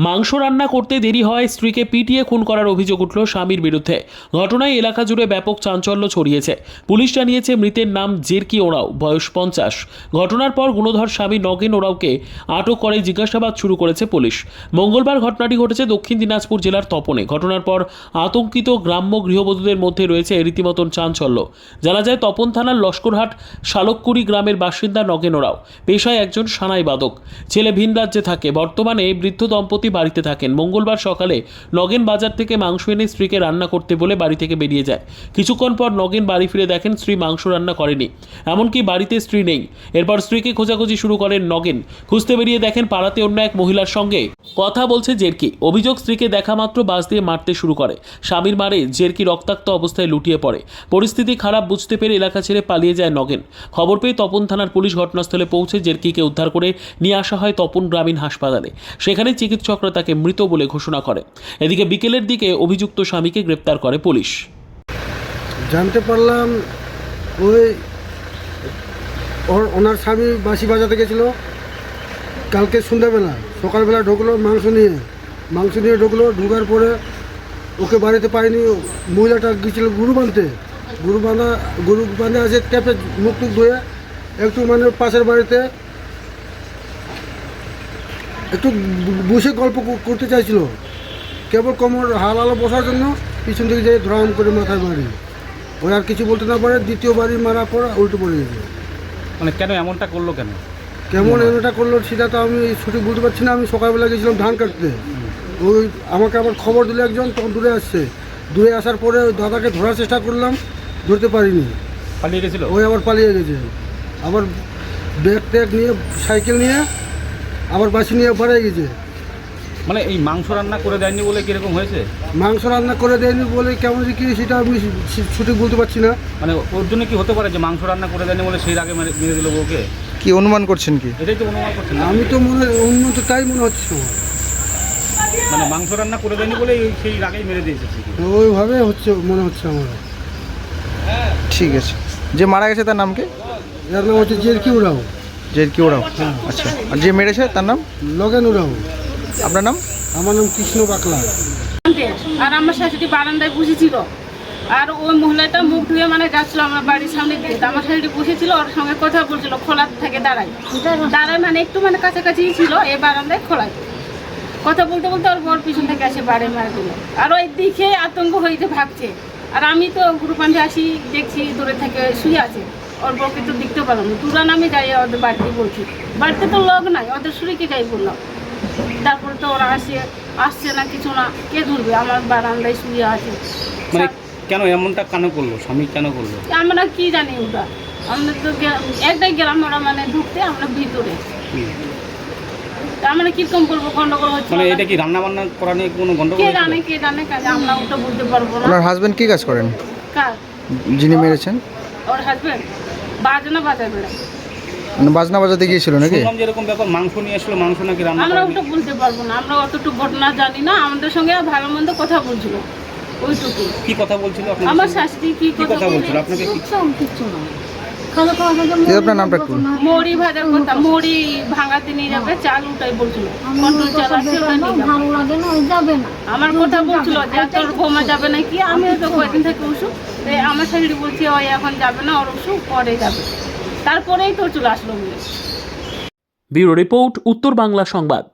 মাংস রান্না করতে দেরি হয়, স্ত্রীকে পিটিয়ে খুন করার অভিযোগ উঠল স্বামীর বিরুদ্ধে। ঘটনায় এলাকা জুড়ে ব্যাপক চাঞ্চল্য ছড়িয়েছে। পুলিশ জানিয়েছে মৃতের নাম জেরকি ওরাও, বয়স 50। ঘটনার পর গুণধর স্বামী নগেন ওরাওকে আটক করে জিজ্ঞাসাবাদ শুরু করেছে পুলিশ। মঙ্গলবার ঘটনাটি ঘটেছে দক্ষিণ দিনাজপুর জেলার তপনে। ঘটনার পর আতঙ্কিত গ্রাম্য গৃহবধূদের মধ্যে রয়েছে রীতিমতন চাঞ্চল্য। জানা যায় তপন থানার লস্করহাট শালককুড়ি গ্রামের বাসিন্দা নগেন ওরাও পেশায় একজন সানাই বাদক। ছেলে ভিন রাজ্যে থাকে। বর্তমানে বৃদ্ধ দম্পতি বাড়িতে থাকেন। মঙ্গলবার সকালে নগেন বাজার থেকে মাংস এনে স্ত্রীকে রান্না করতে বলে বাড়ি থেকে বেরিয়ে যায়। কিছুক্ষণ পর নগেন বাড়ি ফিরে দেখেন স্ত্রী মাংস রান্না করেনি, এমনকি বাড়িতে স্ত্রী নেই। এরপর স্ত্রীকে খোঁজাখুঁজি শুরু করেন নগেন। খুঁজতে বেরিয়ে দেখেন পাড়াতে অন্য এক মহিলার সঙ্গে কথা বলছে জেরকি। অভিযোগ, স্ত্রীকে দেখা মাত্র বাঁশ দিয়ে মারতে শুরু করে। স্বামীর মারে জেরকি রক্তাক্ত অবস্থায় লুটিয়ে পড়ে। পরিস্থিতি খারাপ বুঝতে পেরে এলাকা ছেড়ে পালিয়ে যায় নগেন। খবর পেয়ে তপন থানার পুলিশ ঘটনাস্থলে পৌঁছে জেরকিকে উদ্ধার করে নিয়ে আসা হয় তপন গ্রামীণ হাসপাতালে। সেখানে চিকিৎসকরা তাকে মৃত বলে ঘোষণা করে। এদিকে বিকেলের দিকে অভিযুক্ত স্বামীকে গ্রেপ্তার করে পুলিশ। জানতে পারলাম ওনার স্বামী বাঁশি বাজাতে গেছিল কালকে সন্ধ্যাবেলা। সকালবেলা ঢুকলো মাংস নিয়ে ঢোকার পরে ওকে বাড়িতে পায়নি। মহিলাটা গিয়েছিল গরু বাঁধে আসে ট্যাপে মুখ ধুয়ে একটু পাশের বাড়িতে একটু বসে গল্প করতে চাইছিল। কেবল কোমর হালালো বসার জন্য পিছন থেকে যেয়ে ধরাম করে মাথায় মারি। ওই আর কিছু বলতে না পারে, দ্বিতীয় বাড়ি মারার পর উল্টো পড়ে গেছে। মানে কেন এমনটা করলো? কেমন এমনটা করলো সেটা তো আমি সঠিক বলতে পারছি না। আমি সকালবেলা গেছিলাম ধান কাটতে। ওই আমাকে আবার খবর দিল একজন, তখন দূরে আসার পরে ওই দাদাকে ধরার চেষ্টা করলাম, ধরতে পারিনি, পালিয়ে গেছিল। ওই আবার পালিয়ে গেছে। আবার ব্যাগ ট্যাগ নিয়ে সাইকেল নিয়ে আবার বাসি নিয়ে পালিয়ে গেছে। মানে এই মাংস রান্না করে দেয়নি বলে কিরকম হয়েছে? মাংস রান্না করে দেয়নি বলে কেমন কি সেটা আমি সঠিক বলতে পারছি না। মানে ওর জন্য কি হতে পারে যে মাংস রান্না করে দেয়নি বলে সেই আগে মেরে দিল বউকে? কি অনুমান করছেন? কি এটাই তো অনুমান করছেন? আমি তো উন্নত তাই মনে হচ্ছে। মানে মাংস রান্না করে দেয়নি বলে সেই আগেই মেরে দিয়েছে। ওইভাবে মনে হচ্ছে আমার। ঠিক আছে। যে মারা গেছে তার নাম কি? এর নাম হচ্ছে জেরকি ওরাও। জেরকি ওরাও, আচ্ছা। আর যে মেরেছে তার নাম? নগেন ওরাও। আপনার নাম? আমার নাম কৃষ্ণ বাকলা। আর আমার শাশুড়ি বারান্দায় বসেছিল, আর ওই মহিলাটা মুখ ধুয়ে যাচ্ছিল আমার বাড়ির সামনে দিয়ে। আমার শাশুড়ি বসেছিল, ওর সঙ্গে কথা বলছিল, খোলা থেকে দাঁড়ায় একটু কাছাকাছি ছিল, এই বারান্দায় খোলায় কথা বলতে বলতে ওর বর পিছন থেকে আসে বাড়ি মারা দিল। আর ওই দিকে আতঙ্ক হইতে ভাবছে। আর আমি তো গ্রুপান্ডে আসি, দেখছি দূরে থেকে শুয়ে আছে। ওর বউকে তো দেখতে পারলাম না। তুরান আমি যাই ওদের বাড়িতে বলছি, বাড়িতে তো লোক নাই, ওদের শুরুকে যাই বললাম। তারপরে তো ওরা আসছে না, কিছু না, কে ধরবে? আমার বারান্দায় শুয়ে আছে। মানে কেন এমনটা কেন করলো? স্বামী কেন করলো? আমরা কি জানি ওটা। আমরা তো একটাই গেলাম, ওরা ঢুকতে, আমরা ভিতরে। আমরা কিরকম করবো? গন্ডগোল হচ্ছে। মানে এটা কি রান্না বান্না করা নিয়ে কোনো গন্ডগোল? কে জানে কাজে, আমরা ওটা বলতে পারবো না। আপনার হাজবেন্ড কি কাজ করেন? কাজ যিনি মেরেছেন ওর হাজবেন্ড বাজনা বাজাবে। মানে বাজনা বাজাতে গিয়েছিল নাকি? শুনলাম যে এরকম ব্যাপার, মাংস নিয়ে আসলো, মাংস নাকি রান্না আমরা ওটা বলতে পারবো না। আমরা অতটুকু ঘটনা জানি না। আমাদের সঙ্গে ভালো মন্দ কথা বলছিল, ওইটুকু। কি কথা বলছিল? আমার শাশুড়ি কি কথা বলছিল আপনাকে? কিচ্ছু না। আপনার নামটা একটু? মুড়ি ভাজার কথা, মুড়ি ভাঙাতে নিয়ে যাবে, চাল ওটাই বলছিল। কন্ট্রোল চাল আছে, ওটা নিয়ে যাবে। আমার কথা বলছিল যে তোর বৌমা যাবে নাকি। আমিও তো কয়েকদিন থেকে অসুখ, আমার শাশুড়ি বলছে ওই এখন যাবে না, ওর অসুখ পরে যাবে। তারপরেই তো চলে আসলো। ব্যুরো রিপোর্ট, উত্তর বাংলা সংবাদ।